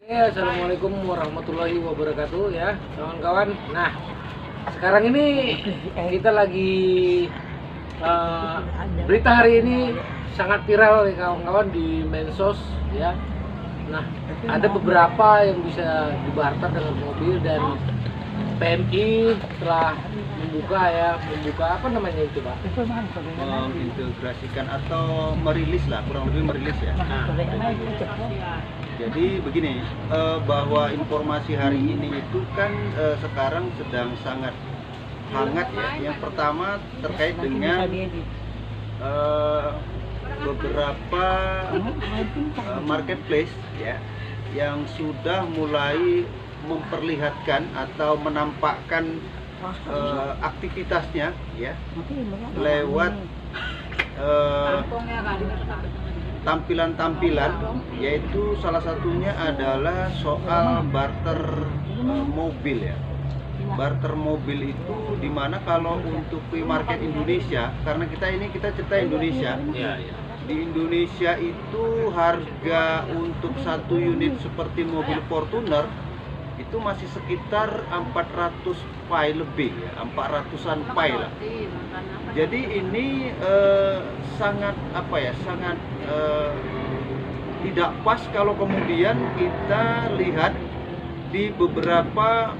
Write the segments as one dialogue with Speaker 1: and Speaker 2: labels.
Speaker 1: Assalamualaikum warahmatullahi wabarakatuh ya kawan-kawan. Nah sekarang ini kita lagi berita hari ini sangat viral ya kawan-kawan di medsos ya. Nah ada beberapa yang bisa dibarter dengan mobil dan PMI telah membuka apa namanya itu Pak?
Speaker 2: Mengintegrasikan atau merilis lah, kurang lebih merilis ya. Jadi begini, bahwa informasi hari ini itu kan sekarang sedang sangat hangat ya. Yang pertama terkait dengan beberapa marketplace ya yang sudah mulai memperlihatkan atau menampakkan aktivitasnya ya lewat tampilan-tampilan, yaitu salah satunya adalah soal barter mobil ya. Barter mobil itu dimana kalau untuk pre-market Indonesia, karena kita cerita Indonesia
Speaker 1: Ya.
Speaker 2: di Indonesia itu harga untuk satu unit seperti mobil Fortuner itu masih sekitar 400 pai lebih ya, 400-an pai lah. Jadi ini sangat sangat tidak pas kalau kemudian kita lihat di beberapa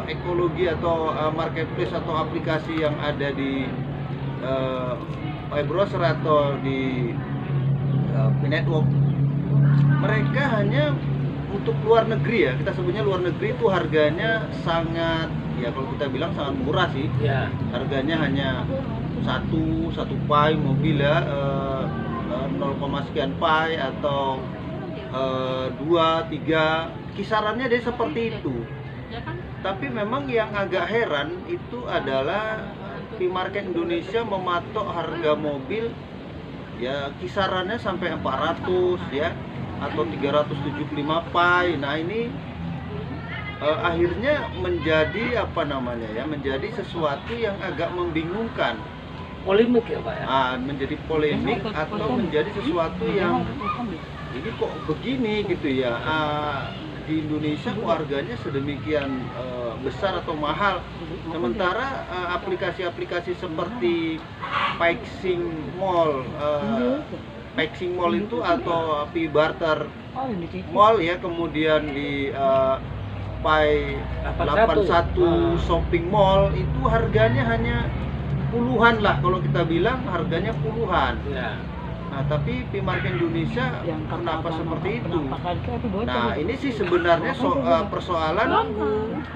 Speaker 2: ekologi atau marketplace atau aplikasi yang ada di browser atau di network, mereka hanya untuk luar negeri ya, kita sebutnya luar negeri itu harganya sangat ya, kalau kita bilang sangat murah sih
Speaker 1: Ya.
Speaker 2: harganya hanya satu pai mobil ya, 0, sekian pai atau 2, 3 kisarannya dia seperti itu. Tapi memang yang agak heran itu adalah P-Market Indonesia mematok harga mobil ya kisarannya sampai 400 ya atau 375 pai. Nah ini akhirnya menjadi menjadi sesuatu yang agak membingungkan,
Speaker 1: Polemik ya Pak ya.
Speaker 2: menjadi polemik atau menjadi sesuatu yang ini kok begini gitu ya. Di Indonesia kok harganya sedemikian besar atau mahal, sementara aplikasi-aplikasi seperti Paxing Mall itu atau P-Barter Mall ya, kemudian di Pai 81 Shopping Mall itu harganya hanya puluhan lah, kalau kita bilang harganya puluhan.
Speaker 1: Ya.
Speaker 2: Nah tapi P-Market Indonesia kenapa seperti itu? Nah ini sih sebenarnya persoalan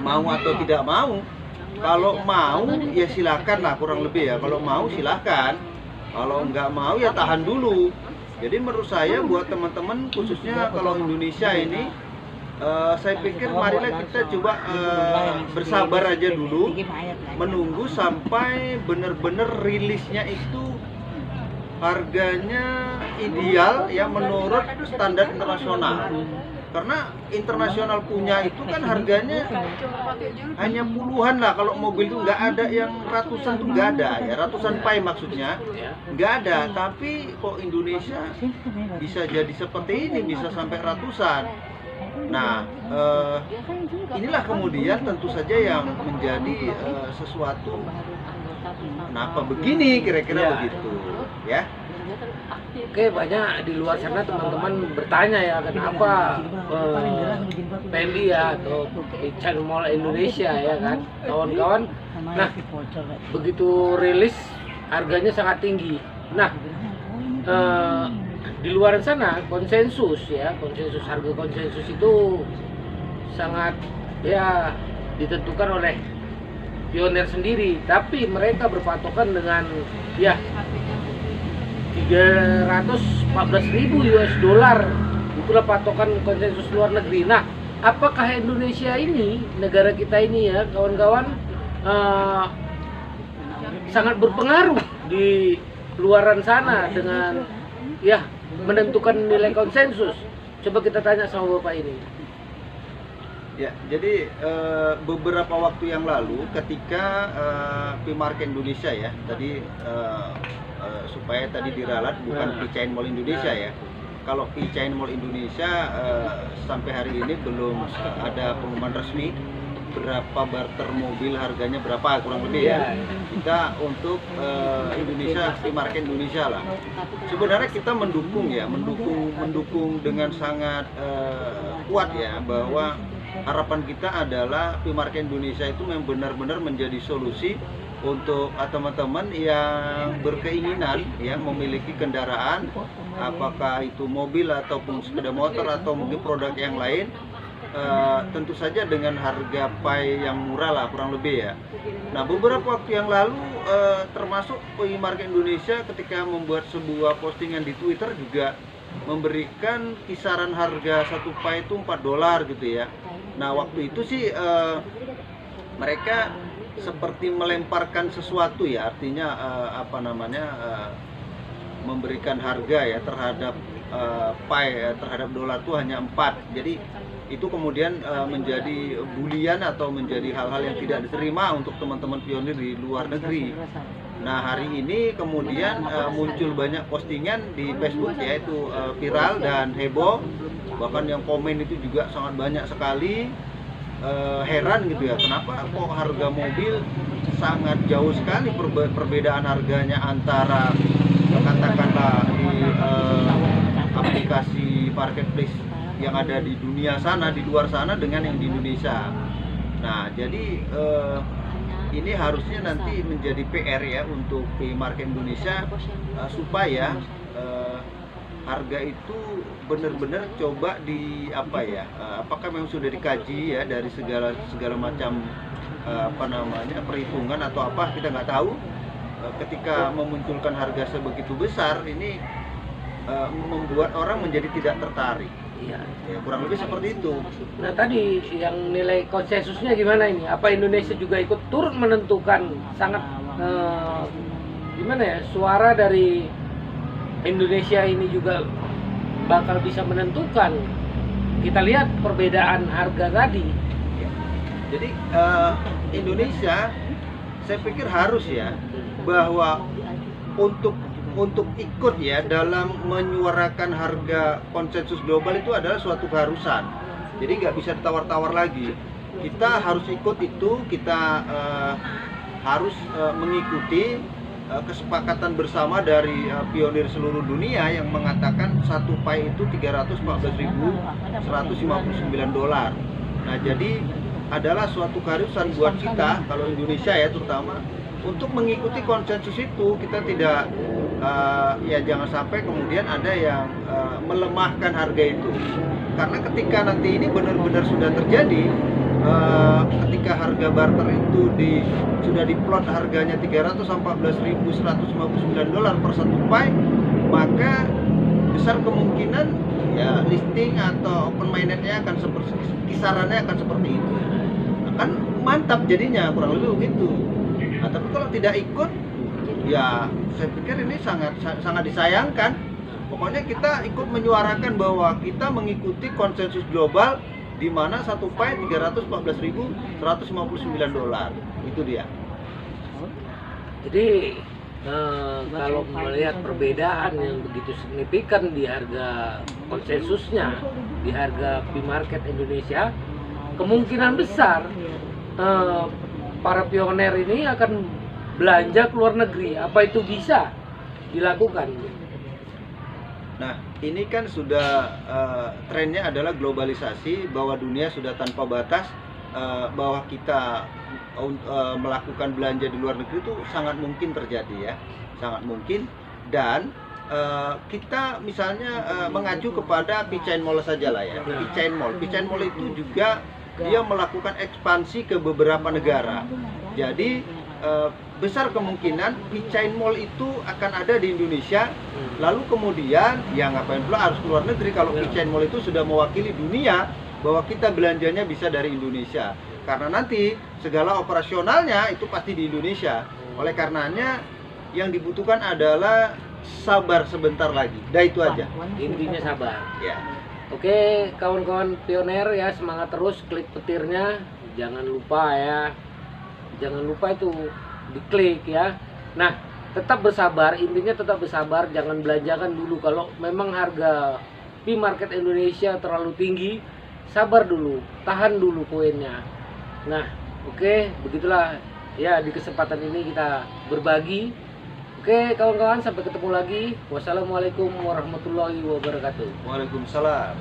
Speaker 2: mau atau tidak mau. Kalau mau ya silakan lah, kurang lebih ya. Kalau mau silakan, kalau nggak mau ya tahan dulu. Jadi menurut saya buat teman-teman khususnya kalau Indonesia ini, saya pikir marilah kita coba bersabar aja dulu, menunggu sampai benar-benar rilisnya itu harganya ideal ya menurut standar internasional. Karena internasional punya itu kan harganya hanya puluhan lah, kalau mobil itu nggak ada yang ratusan tuh, nggak ada ya, ratusan pai maksudnya nggak ada. Tapi kok Indonesia bisa jadi seperti ini, bisa sampai ratusan. Nah inilah kemudian tentu saja yang menjadi sesuatu kenapa begini, kira-kira begitu ya.
Speaker 1: Oke, banyak di luar sana teman-teman bertanya ya kenapa PMI ya atau Channel Mall Indonesia ya kan kawan-kawan. Nah begitu rilis harganya sangat tinggi. Nah di luar sana konsensus harga konsensus itu sangat ya ditentukan oleh Pioneer sendiri, tapi mereka berpatokan dengan ya 314.000 US dollar, itulah patokan konsensus luar negeri. Nah, apakah Indonesia ini, negara kita ini ya kawan-kawan, sangat berpengaruh di luaran sana dengan ya menentukan nilai konsensus? Coba kita tanya sama Bapak ini.
Speaker 2: Ya, jadi beberapa waktu yang lalu ketika P-Market Indonesia ya, tadi supaya tadi diralat bukan P-Chain Mall Indonesia ya. kalau Chain Mall Indonesia sampai hari ini belum ada pengumuman resmi berapa barter mobil, harganya berapa kurang lebih ya. Kita untuk Indonesia, P-Market Indonesia lah. Sebenarnya kita mendukung dengan sangat kuat ya, bahwa harapan kita adalah P-Market Indonesia itu memang benar-benar menjadi solusi untuk teman-teman yang berkeinginan ya memiliki kendaraan, apakah itu mobil ataupun sepeda motor atau mungkin produk yang lain. Tentu saja dengan harga pay yang murah lah kurang lebih ya. Nah, beberapa waktu yang lalu termasuk P-Market Indonesia ketika membuat sebuah postingan di Twitter juga memberikan kisaran harga satu pay itu $4 gitu ya. Nah, waktu itu sih mereka seperti melemparkan sesuatu ya, artinya memberikan harga ya terhadap pay terhadap dolar itu hanya 4. Jadi itu kemudian menjadi bulian atau menjadi hal-hal yang tidak diterima untuk teman-teman pionir di luar negeri. Nah, hari ini kemudian muncul banyak postingan di Facebook yaitu viral dan heboh, bahkan yang komen itu juga sangat banyak sekali. Heran gitu ya, kenapa kok harga mobil sangat jauh sekali perbedaan harganya antara katakanlah di aplikasi marketplace yang ada di dunia sana, di luar sana dengan yang di Indonesia. Nah, jadi ini harusnya nanti menjadi PR ya untuk P-Market Indonesia supaya harga itu benar-benar coba apakah memang sudah dikaji ya dari segala macam perhitungan atau apa, kita nggak tahu. Ketika memunculkan harga sebegitu besar ini membuat orang menjadi tidak tertarik. Ya, kurang lebih seperti itu.
Speaker 1: Nah, tadi yang nilai konsensusnya gimana ini? Apa Indonesia juga ikut turut menentukan sangat gimana ya, suara dari Indonesia ini juga bakal bisa menentukan. Kita lihat perbedaan harga tadi.
Speaker 2: Jadi Indonesia, saya pikir harus ya, bahwa untuk ikut ya dalam menyuarakan harga konsensus global itu adalah suatu keharusan. Jadi nggak bisa ditawar-tawar lagi. Kita harus ikut itu, kita harus mengikuti kesepakatan bersama dari pionir seluruh dunia yang mengatakan satu pay itu $314.159. Nah, jadi adalah suatu keharusan buat kita kalau Indonesia ya terutama untuk mengikuti konsensus itu. Kita tidak jangan sampai kemudian ada yang melemahkan harga itu, karena ketika nanti ini benar-benar sudah terjadi, ketika harga barter itu sudah diplot harganya $314.159 per satu pay, maka besar kemungkinan ya listing atau open mindednya akan kisarannya akan seperti itu, akan mantap jadinya kurang lebih begitu. Nah, tapi kalau tidak ikut, ya saya pikir ini sangat disayangkan. Pokoknya kita ikut menyuarakan bahwa kita mengikuti konsensus global di mana satu pay $314.159. Itu dia.
Speaker 1: Jadi kalau melihat perbedaan yang begitu signifikan di harga konsensusnya, di harga P-Market Indonesia, kemungkinan besar para pioner ini akan belanja ke luar negeri. Apa itu bisa dilakukan?
Speaker 2: Nah, ini kan sudah trennya adalah globalisasi, bahwa dunia sudah tanpa batas, bahwa kita melakukan belanja di luar negeri itu sangat mungkin terjadi ya, sangat mungkin. Dan kita misalnya mengacu kepada P-Chain Mall saja lah ya. P-Chain Mall itu juga dia melakukan ekspansi ke beberapa negara. Jadi besar kemungkinan P-Chain Mall itu akan ada di Indonesia. Lalu kemudian ya ngapain pula harus keluar negeri kalau P-Chain Mall itu sudah mewakili dunia bahwa kita belanjanya bisa dari Indonesia. Karena nanti segala operasionalnya itu pasti di Indonesia. Oleh karenanya yang dibutuhkan adalah sabar sebentar lagi. Dah itu aja.
Speaker 1: Intinya sabar.
Speaker 2: Ya.
Speaker 1: Oke, kawan-kawan pioner ya, semangat terus, klik petirnya. Jangan lupa ya. Jangan lupa itu diklik ya. Nah, tetap bersabar, intinya tetap bersabar, jangan belanjakan dulu. Kalau memang harga tapi market Indonesia terlalu tinggi. Sabar dulu, tahan dulu koinnya. Nah, oke, begitulah ya, di kesempatan ini kita berbagi. Oke kawan-kawan, sampai ketemu lagi. Wassalamualaikum warahmatullahi wabarakatuh.
Speaker 2: Waalaikumsalam.